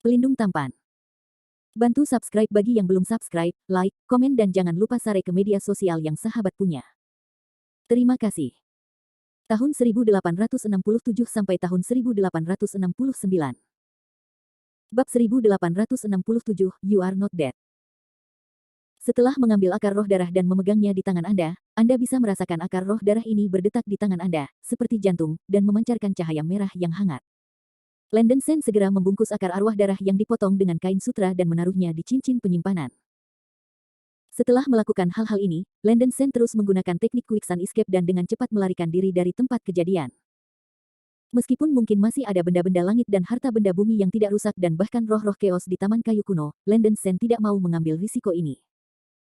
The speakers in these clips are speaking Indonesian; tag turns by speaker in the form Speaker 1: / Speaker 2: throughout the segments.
Speaker 1: Pelindung tampan. Bantu subscribe bagi yang belum subscribe, like, komen dan jangan lupa share ke media sosial yang sahabat punya. Terima kasih. Tahun 1867 sampai tahun 1869. Bab 1867, You Are Not Dead. Setelah mengambil akar roh darah dan memegangnya di tangan Anda bisa merasakan akar roh darah ini berdetak di tangan Anda, seperti jantung, dan memancarkan cahaya merah yang hangat. Landen Sen segera membungkus akar arwah darah yang dipotong dengan kain sutra dan menaruhnya di cincin penyimpanan. Setelah melakukan hal-hal ini, Landen Sen terus menggunakan teknik Quick Sun Escape dan dengan cepat melarikan diri dari tempat kejadian. Meskipun mungkin masih ada benda-benda langit dan harta benda bumi yang tidak rusak dan bahkan roh-roh chaos di Taman Kayu Kuno, Landen Sen tidak mau mengambil risiko ini.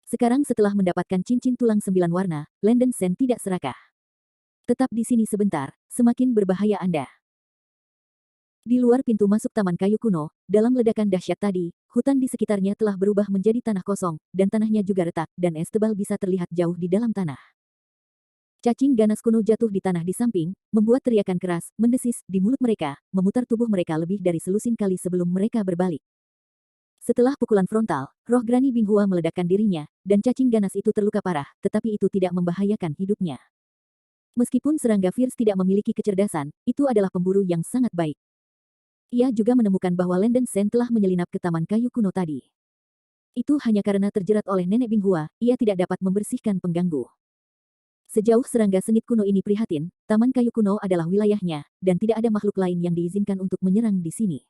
Speaker 1: Sekarang setelah mendapatkan cincin tulang 9 warna, Landen Sen tidak serakah. Tetap di sini sebentar, semakin berbahaya Anda. Di luar pintu masuk Taman Kayu Kuno, dalam ledakan dahsyat tadi, hutan di sekitarnya telah berubah menjadi tanah kosong, dan tanahnya juga retak, dan es tebal bisa terlihat jauh di dalam tanah. Cacing ganas kuno jatuh di tanah di samping, membuat teriakan keras, mendesis, di mulut mereka, memutar tubuh mereka lebih dari selusin kali sebelum mereka berbalik. Setelah pukulan frontal, roh Grani Binghua meledakkan dirinya, dan cacing ganas itu terluka parah, tetapi itu tidak membahayakan hidupnya. Meskipun serangga Fierce tidak memiliki kecerdasan, itu adalah pemburu yang sangat baik. Ia juga menemukan bahwa Landen Sen telah menyelinap ke Taman Kayu Kuno tadi. Itu hanya karena terjerat oleh Nenek Binghua, ia tidak dapat membersihkan pengganggu. Sejauh serangga sengit kuno ini prihatin, Taman Kayu Kuno adalah wilayahnya, dan tidak ada makhluk lain yang diizinkan untuk menyerang di sini.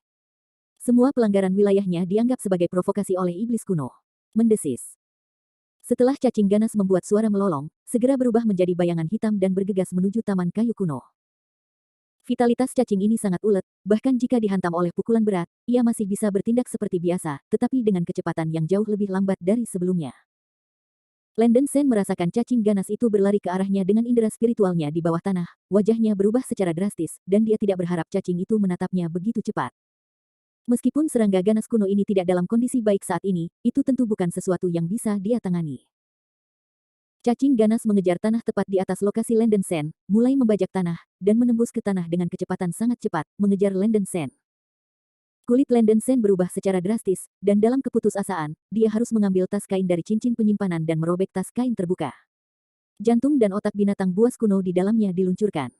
Speaker 1: Semua pelanggaran wilayahnya dianggap sebagai provokasi oleh iblis kuno. Mendesis. Setelah cacing ganas membuat suara melolong, segera berubah menjadi bayangan hitam dan bergegas menuju Taman Kayu Kuno. Vitalitas cacing ini sangat ulet, bahkan jika dihantam oleh pukulan berat, ia masih bisa bertindak seperti biasa, tetapi dengan kecepatan yang jauh lebih lambat dari sebelumnya. Landen Sen merasakan cacing ganas itu berlari ke arahnya dengan indera spiritualnya di bawah tanah, wajahnya berubah secara drastis, dan dia tidak berharap cacing itu menatapnya begitu cepat. Meskipun serangga ganas kuno ini tidak dalam kondisi baik saat ini, itu tentu bukan sesuatu yang bisa dia tangani. Cacing ganas mengejar tanah tepat di atas lokasi Landen Sen, mulai membajak tanah, dan menembus ke tanah dengan kecepatan sangat cepat, mengejar Landen Sen. Kulit Landen Sen berubah secara drastis, dan dalam keputusasaan, dia harus mengambil tas kain dari cincin penyimpanan dan merobek tas kain terbuka. Jantung dan otak binatang buas kuno di dalamnya diluncurkan.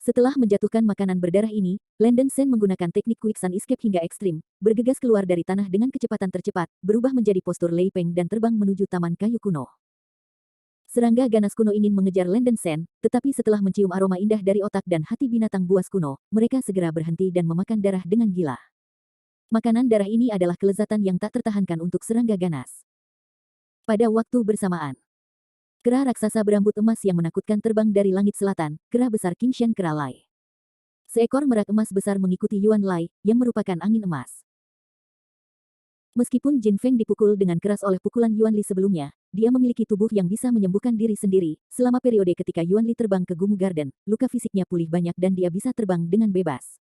Speaker 1: Setelah menjatuhkan makanan berdarah ini, Landen Sen menggunakan teknik Quick Sun Escape hingga ekstrim, bergegas keluar dari tanah dengan kecepatan tercepat, berubah menjadi postur Lei Peng dan terbang menuju Taman Kayu Kuno. Serangga ganas kuno ingin mengejar Landen Sen, tetapi setelah mencium aroma indah dari otak dan hati binatang buas kuno, mereka segera berhenti dan memakan darah dengan gila. Makanan darah ini adalah kelezatan yang tak tertahankan untuk serangga ganas. Pada waktu bersamaan, kera raksasa berambut emas yang menakutkan terbang dari langit selatan, kera besar Qingshan Kera Lai. Seekor merak emas besar mengikuti Yuan Lai, yang merupakan angin emas. Meskipun Jin Feng dipukul dengan keras oleh pukulan Yuan Li sebelumnya, dia memiliki tubuh yang bisa menyembuhkan diri sendiri. Selama periode ketika Yuan Li terbang ke Gumu Garden, luka fisiknya pulih banyak dan dia bisa terbang dengan bebas.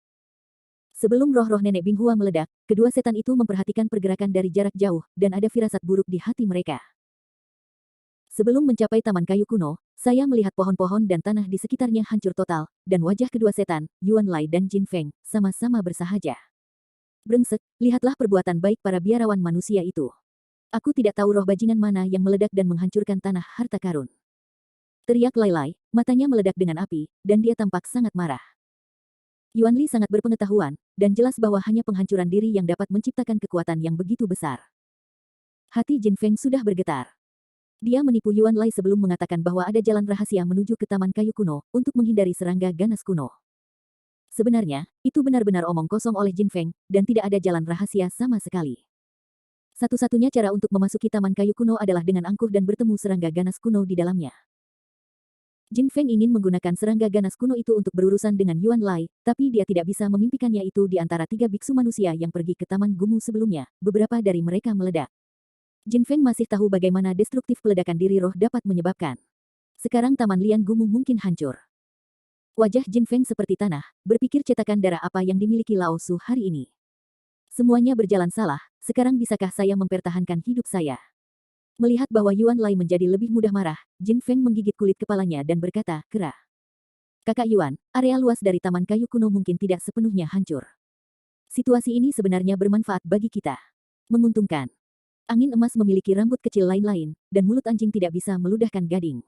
Speaker 1: Sebelum roh-roh Nenek Binghua meledak, kedua setan itu memperhatikan pergerakan dari jarak jauh, dan ada firasat buruk di hati mereka. Sebelum mencapai Taman Kayu Kuno, saya melihat pohon-pohon dan tanah di sekitarnya hancur total, dan wajah kedua setan, Yuan Lai dan Jin Feng, sama-sama bersahaja. Brengsek, lihatlah perbuatan baik para biarawan manusia itu. Aku tidak tahu roh bajingan mana yang meledak dan menghancurkan tanah harta karun. Teriak Lai Lai, matanya meledak dengan api, dan dia tampak sangat marah. Yuan Li sangat berpengetahuan, dan jelas bahwa hanya penghancuran diri yang dapat menciptakan kekuatan yang begitu besar. Hati Jin Feng sudah bergetar. Dia menipu Yuan Lai sebelum mengatakan bahwa ada jalan rahasia menuju ke Taman Kayu Kuno, untuk menghindari serangga ganas kuno. Sebenarnya, itu benar-benar omong kosong oleh Jin Feng, dan tidak ada jalan rahasia sama sekali. Satu-satunya cara untuk memasuki Taman Kayu Kuno adalah dengan angkuh dan bertemu serangga ganas kuno di dalamnya. Jin Feng ingin menggunakan serangga ganas kuno itu untuk berurusan dengan Yuan Lai, tapi dia tidak bisa memimpikannya itu di antara 3 biksu manusia yang pergi ke Taman Gumu sebelumnya, beberapa dari mereka meledak. Jin Feng masih tahu bagaimana destruktif peledakan diri roh dapat menyebabkan. Sekarang Taman Lian Gumu mungkin hancur. Wajah Jin Feng seperti tanah, berpikir cetakan darah apa yang dimiliki Lao Su hari ini. Semuanya berjalan salah, sekarang bisakah saya mempertahankan hidup saya? Melihat bahwa Yuan Lai menjadi lebih mudah marah, Jin Feng menggigit kulit kepalanya dan berkata, "Kera. Kakak Yuan, area luas dari Taman Kayu Kuno mungkin tidak sepenuhnya hancur. Situasi ini sebenarnya bermanfaat bagi kita. Menguntungkan. Angin emas memiliki rambut kecil lain-lain, dan mulut anjing tidak bisa meludahkan gading.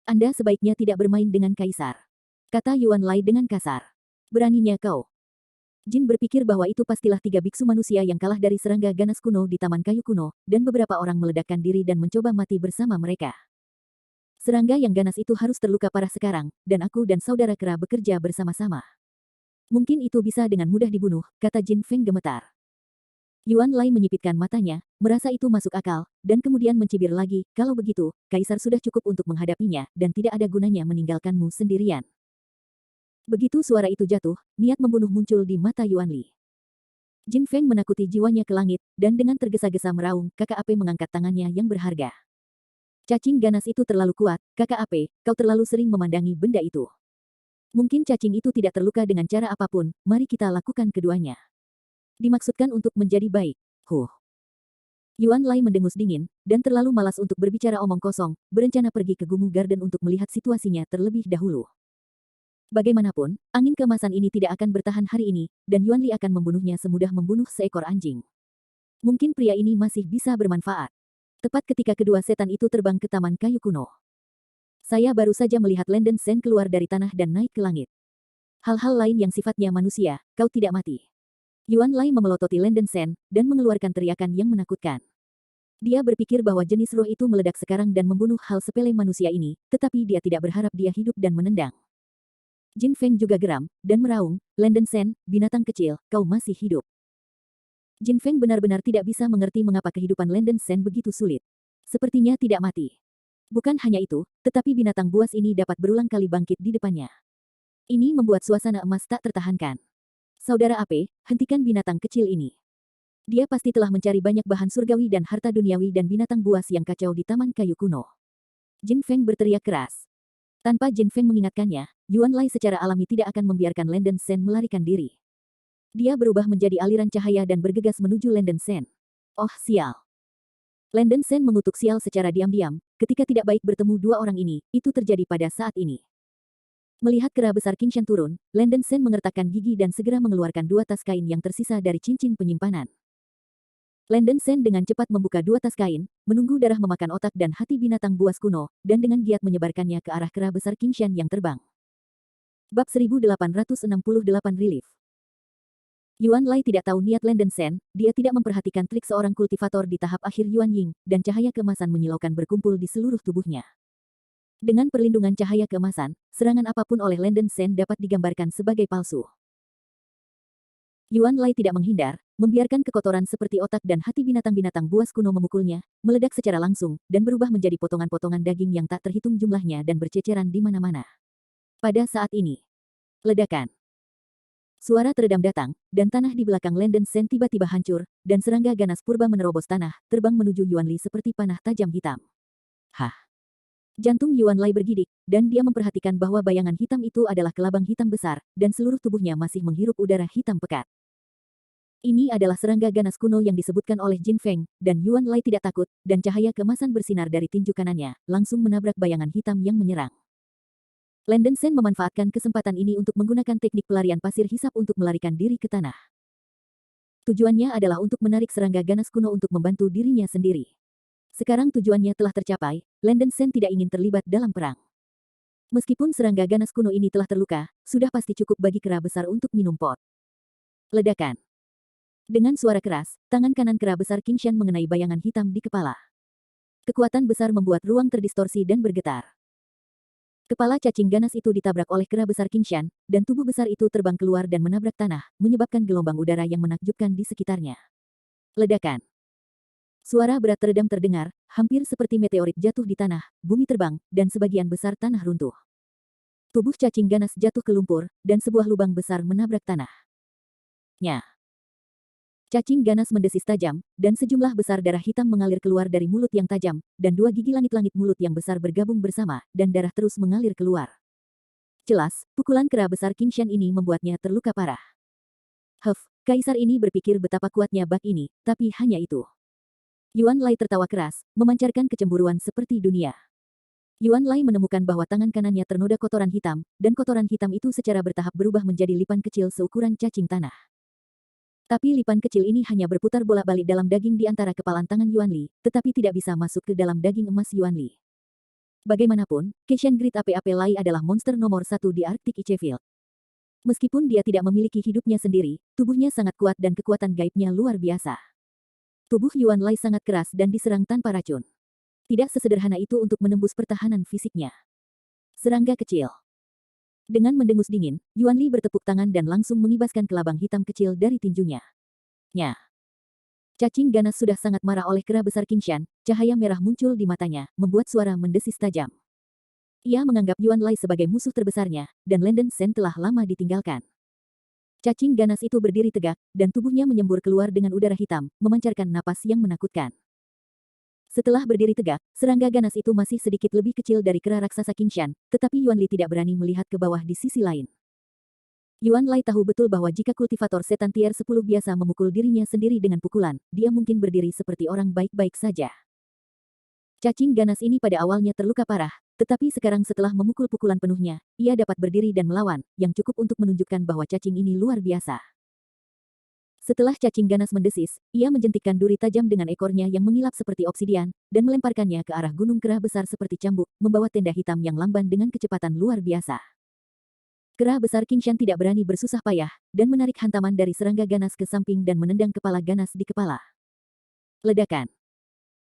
Speaker 1: Anda sebaiknya tidak bermain dengan kaisar, kata Yuan Lai dengan kasar. Beraninya kau. Jin berpikir bahwa itu pastilah 3 biksu manusia yang kalah dari serangga ganas kuno di Taman Kayu Kuno, dan beberapa orang meledakkan diri dan mencoba mati bersama mereka. Serangga yang ganas itu harus terluka parah sekarang, dan aku dan saudara kera bekerja bersama-sama. Mungkin itu bisa dengan mudah dibunuh, kata Jin Feng gemetar. Yuan Lai menyipitkan matanya, merasa itu masuk akal, dan kemudian mencibir lagi, kalau begitu, kaisar sudah cukup untuk menghadapinya, dan tidak ada gunanya meninggalkanmu sendirian. Begitu suara itu jatuh, niat membunuh muncul di mata Yuan Li. Jin Feng menakuti jiwanya ke langit, dan dengan tergesa-gesa meraung, kakak Ape mengangkat tangannya yang berharga. Cacing ganas itu terlalu kuat, kakak Ape, kau terlalu sering memandangi benda itu. Mungkin cacing itu tidak terluka dengan cara apapun, mari kita lakukan keduanya. Dimaksudkan untuk menjadi baik. Yuan Lai mendengus dingin, dan terlalu malas untuk berbicara omong kosong, berencana pergi ke Gumu Garden untuk melihat situasinya terlebih dahulu. Bagaimanapun, angin keemasan ini tidak akan bertahan hari ini, dan Yuan Li akan membunuhnya semudah membunuh seekor anjing. Mungkin pria ini masih bisa bermanfaat. Tepat ketika kedua setan itu terbang ke Taman Kayu Kuno. Saya baru saja melihat Lenden Sen keluar dari tanah dan naik ke langit. Hal-hal lain yang sifatnya manusia, kau tidak mati. Yuan Lai memelototi Lenden Sen, dan mengeluarkan teriakan yang menakutkan. Dia berpikir bahwa jenis roh itu meledak sekarang dan membunuh hal sepele manusia ini, tetapi dia tidak berharap dia hidup dan menendang. Jin Feng juga geram, dan meraung, Lenden Sen, binatang kecil, kau masih hidup. Jin Feng benar-benar tidak bisa mengerti mengapa kehidupan Lenden Sen begitu sulit. Sepertinya tidak mati. Bukan hanya itu, tetapi binatang buas ini dapat berulang kali bangkit di depannya. Ini membuat suasana emas tak tertahankan. Saudara Ape, hentikan binatang kecil ini. Dia pasti telah mencari banyak bahan surgawi dan harta duniawi dan binatang buas yang kacau di Taman Kayu Kuno. Jin Feng berteriak keras. Tanpa Jin Feng mengingatkannya, Yuan Lai secara alami tidak akan membiarkan Lenden Sen melarikan diri. Dia berubah menjadi aliran cahaya dan bergegas menuju Lenden Sen. Oh sial. Lenden Sen mengutuk sial secara diam-diam, ketika tidak baik bertemu dua orang ini, itu terjadi pada saat ini. Melihat kera besar Qingshan turun, Lenden Sen mengertakkan gigi dan segera mengeluarkan 2 tas kain yang tersisa dari cincin penyimpanan. Lenden Sen dengan cepat membuka 2 tas kain, menunggu darah memakan otak dan hati binatang buas kuno, dan dengan giat menyebarkannya ke arah kera besar Qingshan yang terbang. Bab 1868 Relief. Yuan Lai tidak tahu niat Lenden Sen, dia tidak memperhatikan trik seorang kultivator di tahap akhir Yuan Ying, dan cahaya keemasan menyilaukan berkumpul di seluruh tubuhnya. Dengan perlindungan cahaya keemasan, serangan apapun oleh Lenden Sen dapat digambarkan sebagai palsu. Yuan Lai tidak menghindar, membiarkan kekotoran seperti otak dan hati binatang-binatang buas kuno memukulnya, meledak secara langsung, dan berubah menjadi potongan-potongan daging yang tak terhitung jumlahnya dan berceceran di mana-mana. Pada saat ini, ledakan. Suara teredam datang, dan tanah di belakang Lenden Sen tiba-tiba hancur, dan serangga ganas purba menerobos tanah, terbang menuju Yuan Li seperti panah tajam hitam. Hah! Jantung Yuan Lai bergidik, dan dia memperhatikan bahwa bayangan hitam itu adalah kelabang hitam besar, dan seluruh tubuhnya masih menghirup udara hitam pekat. Ini adalah serangga ganas kuno yang disebutkan oleh Jin Feng, dan Yuan Lai tidak takut, dan cahaya keemasan bersinar dari tinju kanannya, langsung menabrak bayangan hitam yang menyerang. Lenden Sen memanfaatkan kesempatan ini untuk menggunakan teknik pelarian pasir hisap untuk melarikan diri ke tanah. Tujuannya adalah untuk menarik serangga ganas kuno untuk membantu dirinya sendiri. Sekarang tujuannya telah tercapai, Lenden Sen tidak ingin terlibat dalam perang. Meskipun serangga ganas kuno ini telah terluka, sudah pasti cukup bagi kera besar untuk minum pot. Ledakan. Dengan suara keras, tangan kanan kera besar Qingshan mengenai bayangan hitam di kepala. Kekuatan besar membuat ruang terdistorsi dan bergetar. Kepala cacing ganas itu ditabrak oleh kera besar Qingshan, dan tubuh besar itu terbang keluar dan menabrak tanah, menyebabkan gelombang udara yang menakjubkan di sekitarnya. Ledakan. Suara berat teredam terdengar, hampir seperti meteorit jatuh di tanah, bumi terbang, dan sebagian besar tanah runtuh. Tubuh cacing ganas jatuh ke lumpur, dan sebuah lubang besar menabrak tanah. Nya. Cacing ganas mendesis tajam, dan sejumlah besar darah hitam mengalir keluar dari mulut yang tajam, dan 2 gigi langit-langit mulut yang besar bergabung bersama, dan darah terus mengalir keluar. Jelas, pukulan kera besar Qingshan ini membuatnya terluka parah. Kaisar ini berpikir betapa kuatnya bak ini, tapi hanya itu. Yuan Lai tertawa keras, memancarkan kecemburuan seperti dunia. Yuan Lai menemukan bahwa tangan kanannya ternoda kotoran hitam, dan kotoran hitam itu secara bertahap berubah menjadi lipan kecil seukuran cacing tanah. Tapi lipan kecil ini hanya berputar bolak-balik dalam daging di antara kepalan tangan Yuan Li, tetapi tidak bisa masuk ke dalam daging emas Yuan Li. Bagaimanapun, Caitian Great Ape Lai adalah monster nomor satu di Arctic Icefield. Meskipun dia tidak memiliki hidupnya sendiri, tubuhnya sangat kuat dan kekuatan gaibnya luar biasa. Tubuh Yuan Lai sangat keras dan diserang tanpa racun. Tidak sesederhana itu untuk menembus pertahanan fisiknya. Serangga kecil. Dengan mendengus dingin, Yuan Li bertepuk tangan dan langsung mengibaskan kelabang hitam kecil dari tinjunya. Nya. Cacing ganas sudah sangat marah oleh kera besar Qingshan, cahaya merah muncul di matanya, membuat suara mendesis tajam. Ia menganggap Yuan Lai sebagai musuh terbesarnya, dan Lenden Sen telah lama ditinggalkan. Cacing ganas itu berdiri tegak, dan tubuhnya menyembur keluar dengan udara hitam, memancarkan napas yang menakutkan. Setelah berdiri tegak, serangga ganas itu masih sedikit lebih kecil dari kera raksasa Qingshan, tetapi Yuan Li tidak berani melihat ke bawah di sisi lain. Yuan Lai tahu betul bahwa jika kultivator setan tier 10 biasa memukul dirinya sendiri dengan pukulan, dia mungkin berdiri seperti orang baik-baik saja. Cacing ganas ini pada awalnya terluka parah, tetapi sekarang setelah memukul pukulan penuhnya, ia dapat berdiri dan melawan, yang cukup untuk menunjukkan bahwa cacing ini luar biasa. Setelah cacing ganas mendesis, ia menjentikkan duri tajam dengan ekornya yang mengilap seperti obsidian, dan melemparkannya ke arah gunung kera besar seperti cambuk, membawa tenda hitam yang lamban dengan kecepatan luar biasa. Kera besar Qingshan tidak berani bersusah payah, dan menarik hantaman dari serangga ganas ke samping dan menendang kepala ganas di kepala. Ledakan.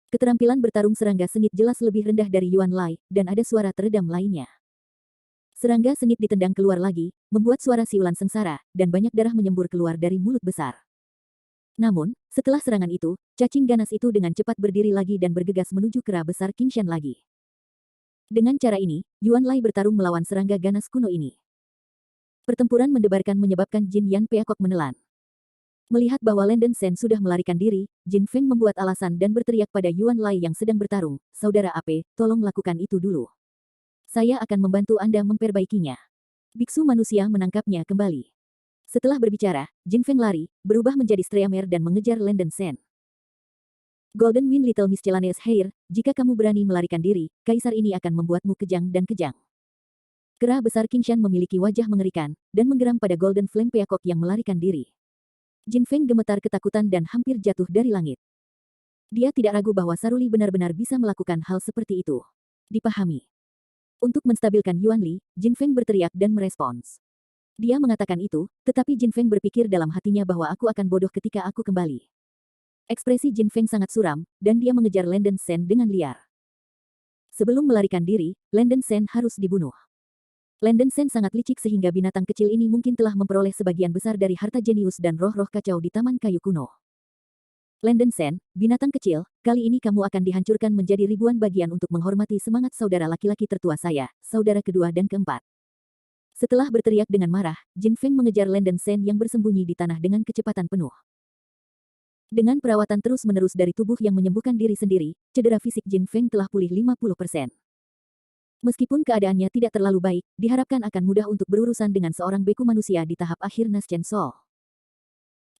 Speaker 1: Keterampilan bertarung serangga sengit jelas lebih rendah dari Yuan Lai, dan ada suara teredam lainnya. Serangga sengit ditendang keluar lagi, membuat suara siulan sengsara, dan banyak darah menyembur keluar dari mulut besar. Namun, setelah serangan itu, cacing ganas itu dengan cepat berdiri lagi dan bergegas menuju kera besar Qingshan lagi. Dengan cara ini, Yuan Lai bertarung melawan serangga ganas kuno ini. Pertempuran mendebarkan menyebabkan Jin Yan Peacock menelan. Melihat bahwa Lenden Sen sudah melarikan diri, Jin Feng membuat alasan dan berteriak pada Yuan Lai yang sedang bertarung, "Saudara Ape, tolong lakukan itu dulu. Saya akan membantu Anda memperbaikinya." Biksu manusia menangkapnya kembali. Setelah berbicara, Jin Feng lari, berubah menjadi Streamer dan mengejar Lenden Sen. Golden Wind Little Miscellaneous Hair, jika kamu berani melarikan diri, kaisar ini akan membuatmu kejang dan kejang. Kera besar Qingshan memiliki wajah mengerikan, dan menggeram pada Golden Flame Peacock yang melarikan diri. Jin Feng gemetar ketakutan dan hampir jatuh dari langit. Dia tidak ragu bahwa Saruli benar-benar bisa melakukan hal seperti itu. Dipahami. Untuk menstabilkan Yuan Li, Jin Feng berteriak dan merespons. Dia mengatakan itu, tetapi Jin Feng berpikir dalam hatinya bahwa aku akan bodoh ketika aku kembali. Ekspresi Jin Feng sangat suram, dan dia mengejar Lenden Sen dengan liar. Sebelum melarikan diri, Lenden Sen harus dibunuh. Lenden Sen sangat licik sehingga binatang kecil ini mungkin telah memperoleh sebagian besar dari harta jenius dan roh-roh kacau di Taman Kayu Kuno. Lenden Sen, binatang kecil, kali ini kamu akan dihancurkan menjadi ribuan bagian untuk menghormati semangat saudara laki-laki tertua saya, saudara kedua dan keempat. Setelah berteriak dengan marah, Jin Feng mengejar Lenden Sen yang bersembunyi di tanah dengan kecepatan penuh. Dengan perawatan terus-menerus dari tubuh yang menyembuhkan diri sendiri, cedera fisik Jin Feng telah pulih 50%. Meskipun keadaannya tidak terlalu baik, diharapkan akan mudah untuk berurusan dengan seorang beku manusia di tahap akhir Naschen Soul.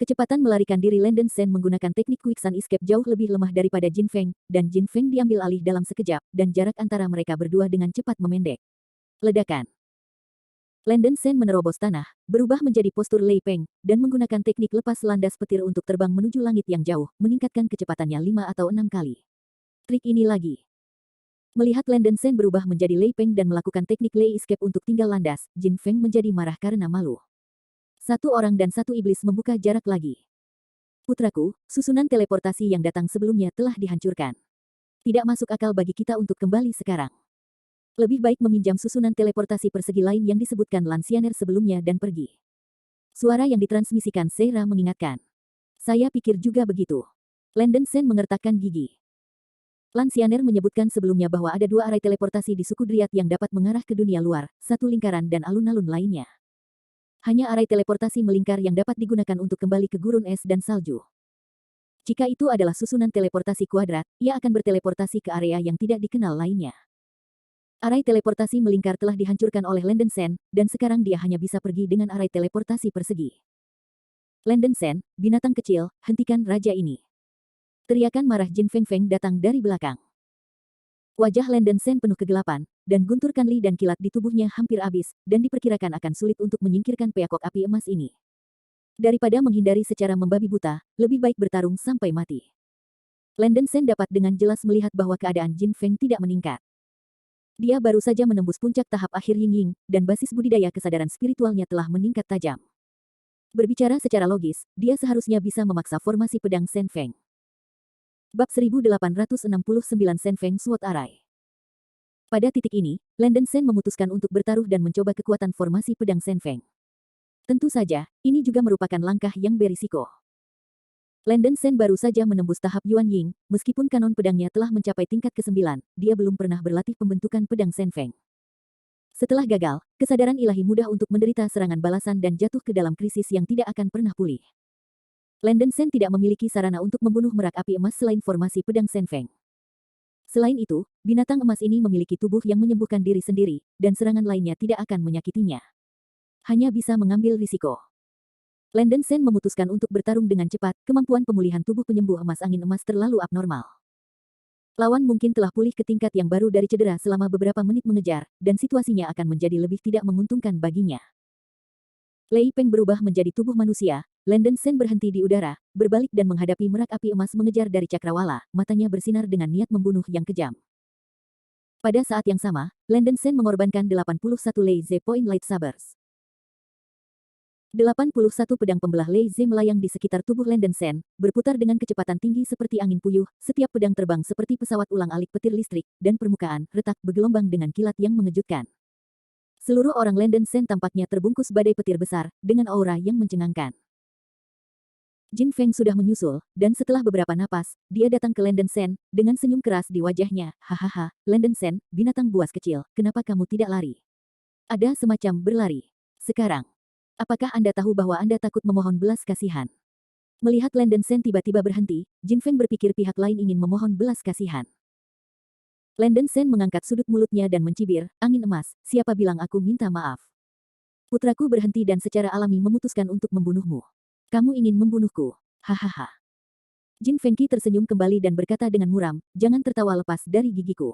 Speaker 1: Kecepatan melarikan diri Lenden Sen menggunakan teknik Quick Sun Escape jauh lebih lemah daripada Jin Feng, dan Jin Feng diambil alih dalam sekejap, dan jarak antara mereka berdua dengan cepat memendek. Ledakan. Lenden Sen menerobos tanah, berubah menjadi postur Lei Peng, dan menggunakan teknik lepas landas petir untuk terbang menuju langit yang jauh, meningkatkan kecepatannya 5 atau 6 kali. Trik ini lagi. Melihat Lenden Sen berubah menjadi Lei Peng dan melakukan teknik Lei Escape untuk tinggal landas, Jin Feng menjadi marah karena malu. Satu orang dan satu iblis membuka jarak lagi. Putraku, susunan teleportasi yang datang sebelumnya telah dihancurkan. Tidak masuk akal bagi kita untuk kembali sekarang. Lebih baik meminjam susunan teleportasi persegi lain yang disebutkan Lansiener sebelumnya dan pergi. Suara yang ditransmisikan Seira mengingatkan. Saya pikir juga begitu. Lenden Sen mengertakkan gigi. Lansiener menyebutkan sebelumnya bahwa ada 2 arai teleportasi di suku Dryad yang dapat mengarah ke dunia luar, 1 lingkaran dan alun-alun lainnya. Hanya arai teleportasi melingkar yang dapat digunakan untuk kembali ke gurun es dan salju. Jika itu adalah susunan teleportasi kuadrat, ia akan berteleportasi ke area yang tidak dikenal lainnya. Arai teleportasi melingkar telah dihancurkan oleh Lenden Sen, dan sekarang dia hanya bisa pergi dengan arai teleportasi persegi. Lenden Sen, binatang kecil, hentikan raja ini. Teriakan marah Jin Feng Feng datang dari belakang. Wajah Lenden Sen penuh kegelapan, dan guntur kanli dan kilat di tubuhnya hampir habis, dan diperkirakan akan sulit untuk menyingkirkan peakok api emas ini. Daripada menghindari secara membabi buta, lebih baik bertarung sampai mati. Landen Sen dapat dengan jelas melihat bahwa keadaan Jin Feng tidak meningkat. Dia baru saja menembus puncak tahap akhir Ying Ying, dan basis budidaya kesadaran spiritualnya telah meningkat tajam. Berbicara secara logis, dia seharusnya bisa memaksa formasi pedang Sen Feng. Bab 1869 Sen Feng Sword Array. Pada titik ini, Landen Sen memutuskan untuk bertaruh dan mencoba kekuatan formasi pedang Sen Feng. Tentu saja, ini juga merupakan langkah yang berisiko. Landen Sen baru saja menembus tahap Yuan Ying, meskipun kanon pedangnya telah mencapai tingkat ke-9, dia belum pernah berlatih pembentukan pedang Sen Feng. Setelah gagal, kesadaran ilahi mudah untuk menderita serangan balasan dan jatuh ke dalam krisis yang tidak akan pernah pulih. Landen Sen tidak memiliki sarana untuk membunuh merak api emas selain formasi pedang Sen Feng. Selain itu, binatang emas ini memiliki tubuh yang menyembuhkan diri sendiri, dan serangan lainnya tidak akan menyakitinya. Hanya bisa mengambil risiko. Landen Sen memutuskan untuk bertarung dengan cepat, kemampuan pemulihan tubuh penyembuh emas angin emas terlalu abnormal. Lawan mungkin telah pulih ke tingkat yang baru dari cedera selama beberapa menit mengejar, dan situasinya akan menjadi lebih tidak menguntungkan baginya. Lei Peng berubah menjadi tubuh manusia, Landen Sen berhenti di udara, berbalik dan menghadapi merak api emas mengejar dari cakrawala, matanya bersinar dengan niat membunuh yang kejam. Pada saat yang sama, Landen Sen mengorbankan 81 Lei Ze Point Light Sabers. 81 pedang pembelah Lei Ze melayang di sekitar tubuh Landen Sen, berputar dengan kecepatan tinggi seperti angin puyuh, setiap pedang terbang seperti pesawat ulang-alik petir listrik, dan permukaan retak bergelombang dengan kilat yang mengejutkan. Seluruh orang Landen Sen tampaknya terbungkus badai petir besar, dengan aura yang mencengangkan. Jin Feng sudah menyusul, dan setelah beberapa napas, dia datang ke Landen Sen, dengan senyum keras di wajahnya. Hahaha, Landen Sen, binatang buas kecil, kenapa kamu tidak lari? Ada semacam berlari. Sekarang. Apakah Anda tahu bahwa Anda takut memohon belas kasihan? Melihat Landen Sen tiba-tiba berhenti, Jin Feng berpikir pihak lain ingin memohon belas kasihan. Landen Sen mengangkat sudut mulutnya dan mencibir, angin emas, siapa bilang aku minta maaf? Putraku berhenti dan secara alami memutuskan untuk membunuhmu. Kamu ingin membunuhku? Hahaha. Jin Fengqi tersenyum kembali dan berkata dengan muram, jangan tertawa lepas dari gigiku.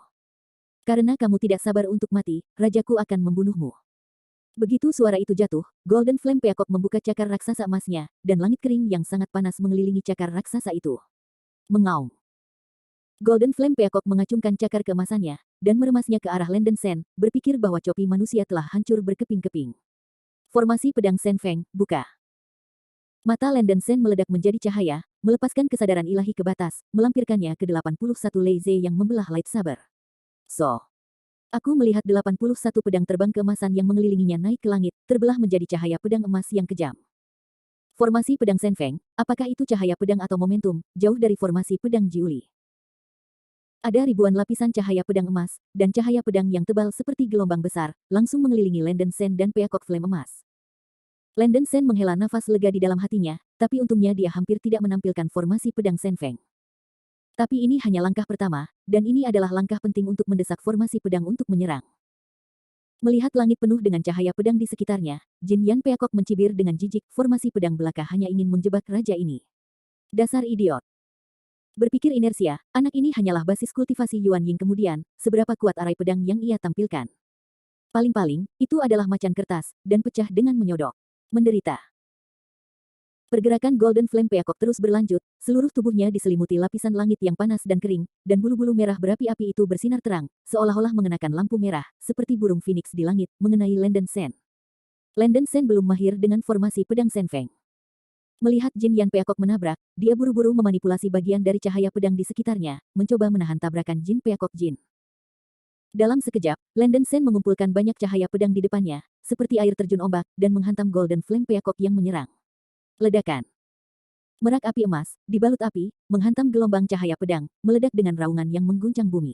Speaker 1: Karena kamu tidak sabar untuk mati, rajaku akan membunuhmu. Begitu suara itu jatuh, Golden Flame Peacock membuka cakar raksasa emasnya, dan langit kering yang sangat panas mengelilingi cakar raksasa itu. Mengaum. Golden Flame Peacock mengacungkan cakar keemasannya, dan meremasnya ke arah Landen Sen, berpikir bahwa copi manusia telah hancur berkeping-keping. Formasi pedang Sen Feng, buka. Mata Landen Sen meledak menjadi cahaya, melepaskan kesadaran ilahi ke batas, melampirkannya ke 81 Lei Ze yang membelah lightsaber. Aku melihat 81 pedang terbang keemasan yang mengelilinginya naik ke langit, terbelah menjadi cahaya pedang emas yang kejam. Formasi pedang Sen Feng, apakah itu cahaya pedang atau momentum, jauh dari formasi pedang Jiuli. Ada ribuan lapisan cahaya pedang emas, dan cahaya pedang yang tebal seperti gelombang besar, langsung mengelilingi Landen Sen dan Peacock Flame emas. Landen Sen menghela nafas lega di dalam hatinya, tapi untungnya dia hampir tidak menampilkan formasi pedang Sen Feng. Tapi ini hanya langkah pertama, dan ini adalah langkah penting untuk mendesak formasi pedang untuk menyerang. Melihat langit penuh dengan cahaya pedang di sekitarnya, Jin Yan Peacock mencibir dengan jijik, formasi pedang belaka hanya ingin menjebak raja ini. Dasar idiot. Berpikir inersia, anak ini hanyalah basis kultivasi Yuan Ying kemudian, seberapa kuat arai pedang yang ia tampilkan. Paling-paling, itu adalah macan kertas, dan pecah dengan menyodok. Menderita. Pergerakan Golden Flame Peacock terus berlanjut, seluruh tubuhnya diselimuti lapisan langit yang panas dan kering, dan bulu-bulu merah berapi-api itu bersinar terang, seolah-olah mengenakan lampu merah, seperti burung phoenix di langit, mengenai Landen Sen. Landen Sen belum mahir dengan formasi pedang Sen Feng. Melihat Jin Yan Peacock menabrak, dia buru-buru memanipulasi bagian dari cahaya pedang di sekitarnya, mencoba menahan tabrakan Jin Peacock Jin. Dalam sekejap, Landen Sen mengumpulkan banyak cahaya pedang di depannya, seperti air terjun ombak, dan menghantam Golden Flame Peacock yang menyerang. Ledakan. Merak api emas, dibalut api, menghantam gelombang cahaya pedang, meledak dengan raungan yang mengguncang bumi.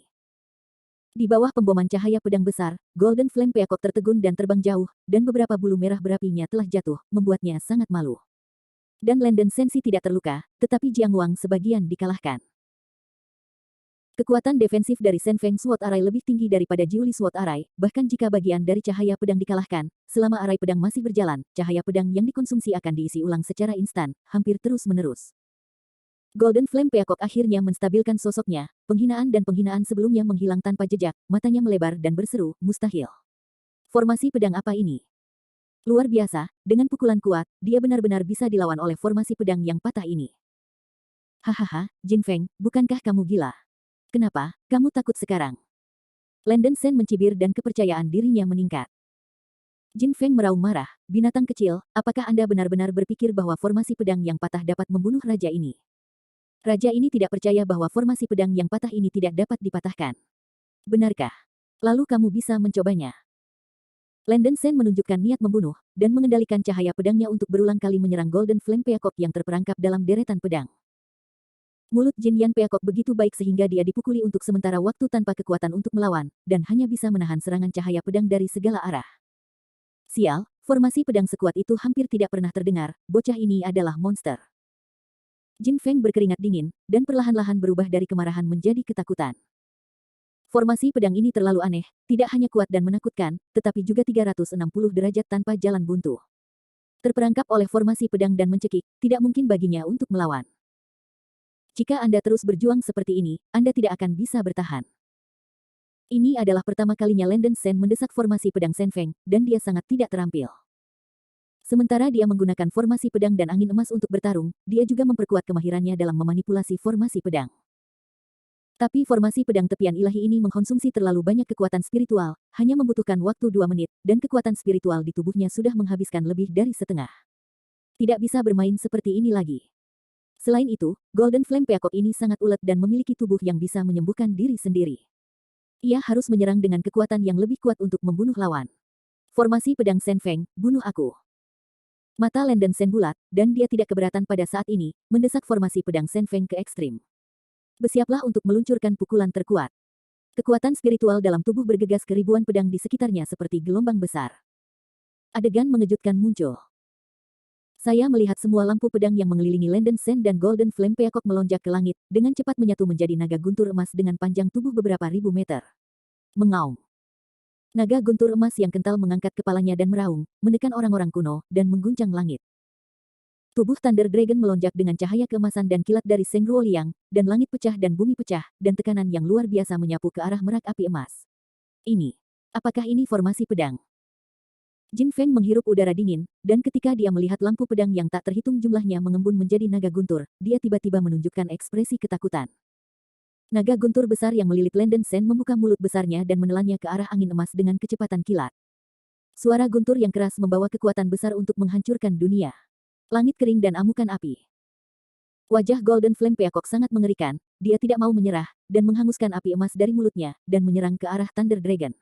Speaker 1: Di bawah pemboman cahaya pedang besar, Golden Flame Peacock tertegun dan terbang jauh, dan beberapa bulu merah berapinya telah jatuh, membuatnya sangat malu. Dan Landen Sensi tidak terluka, tetapi Jiang Wang sebagian dikalahkan. Kekuatan defensif dari Sen Feng Sword Array lebih tinggi daripada Jiuli Sword Array, bahkan jika bagian dari cahaya pedang dikalahkan, selama arai pedang masih berjalan, cahaya pedang yang dikonsumsi akan diisi ulang secara instan, hampir terus-menerus. Golden Flame Peacock akhirnya menstabilkan sosoknya, penghinaan dan penghinaan sebelumnya menghilang tanpa jejak, matanya melebar dan berseru, mustahil. Formasi pedang apa ini? Luar biasa, dengan pukulan kuat, dia benar-benar bisa dilawan oleh formasi pedang yang patah ini. Hahaha, Jin Feng, bukankah kamu gila? Kenapa, kamu takut sekarang? Landen Sen mencibir dan kepercayaan dirinya meningkat. Jin Feng meraung marah, binatang kecil, apakah Anda benar-benar berpikir bahwa formasi pedang yang patah dapat membunuh raja ini? Raja ini tidak percaya bahwa formasi pedang yang patah ini tidak dapat dipatahkan. Benarkah? Lalu kamu bisa mencobanya. Landen Sen menunjukkan niat membunuh, dan mengendalikan cahaya pedangnya untuk berulang kali menyerang Golden Flame Peacock yang terperangkap dalam deretan pedang. Mulut Jin Yan Peacock begitu baik sehingga dia dipukuli untuk sementara waktu tanpa kekuatan untuk melawan, dan hanya bisa menahan serangan cahaya pedang dari segala arah. Sial, formasi pedang sekuat itu hampir tidak pernah terdengar, bocah ini adalah monster. Jin Feng berkeringat dingin, dan perlahan-lahan berubah dari kemarahan menjadi ketakutan. Formasi pedang ini terlalu aneh, tidak hanya kuat dan menakutkan, tetapi juga 360 derajat tanpa jalan buntu. Terperangkap oleh formasi pedang dan mencekik, tidak mungkin baginya untuk melawan. Jika Anda terus berjuang seperti ini, Anda tidak akan bisa bertahan. Ini adalah pertama kalinya Landen Sen mendesak formasi pedang Sen Feng, dan dia sangat tidak terampil. Sementara dia menggunakan formasi pedang dan angin emas untuk bertarung, dia juga memperkuat kemahirannya dalam memanipulasi formasi pedang. Tapi formasi pedang tepian ilahi ini mengkonsumsi terlalu banyak kekuatan spiritual, hanya membutuhkan waktu 2 menit, dan kekuatan spiritual di tubuhnya sudah menghabiskan lebih dari setengah. Tidak bisa bermain seperti ini lagi. Selain itu, Golden Flame Peacock ini sangat ulet dan memiliki tubuh yang bisa menyembuhkan diri sendiri. Ia harus menyerang dengan kekuatan yang lebih kuat untuk membunuh lawan. Formasi pedang Sen Feng, bunuh aku. Mata Landen Sen bulat, dan dia tidak keberatan pada saat ini, mendesak formasi pedang Sen Feng ke ekstrim. Bersiaplah untuk meluncurkan pukulan terkuat. Kekuatan spiritual dalam tubuh bergegas ke ribuan pedang di sekitarnya seperti gelombang besar. Adegan mengejutkan muncul. Saya melihat semua lampu pedang yang mengelilingi Landen Sen dan Golden Flame Peacock melonjak ke langit, dengan cepat menyatu menjadi naga guntur emas dengan panjang tubuh beberapa ribu meter. Mengaum. Naga guntur emas yang kental mengangkat kepalanya dan meraung, menekan orang-orang kuno, dan mengguncang langit. Tubuh Thunder Dragon melonjak dengan cahaya keemasan dan kilat dari Seng Ruo Liang, dan langit pecah dan bumi pecah, dan tekanan yang luar biasa menyapu ke arah merak api emas. Ini. Apakah ini formasi pedang? Jin Feng menghirup udara dingin, dan ketika dia melihat lampu pedang yang tak terhitung jumlahnya mengembun menjadi naga guntur, dia tiba-tiba menunjukkan ekspresi ketakutan. Naga guntur besar yang melilit Landen Sen membuka mulut besarnya dan menelannya ke arah angin emas dengan kecepatan kilat. Suara guntur yang keras membawa kekuatan besar untuk menghancurkan dunia. Langit kering dan amukan api. Wajah Golden Flame Peacock sangat mengerikan, dia tidak mau menyerah, dan menghanguskan api emas dari mulutnya, dan menyerang ke arah Thunder Dragon.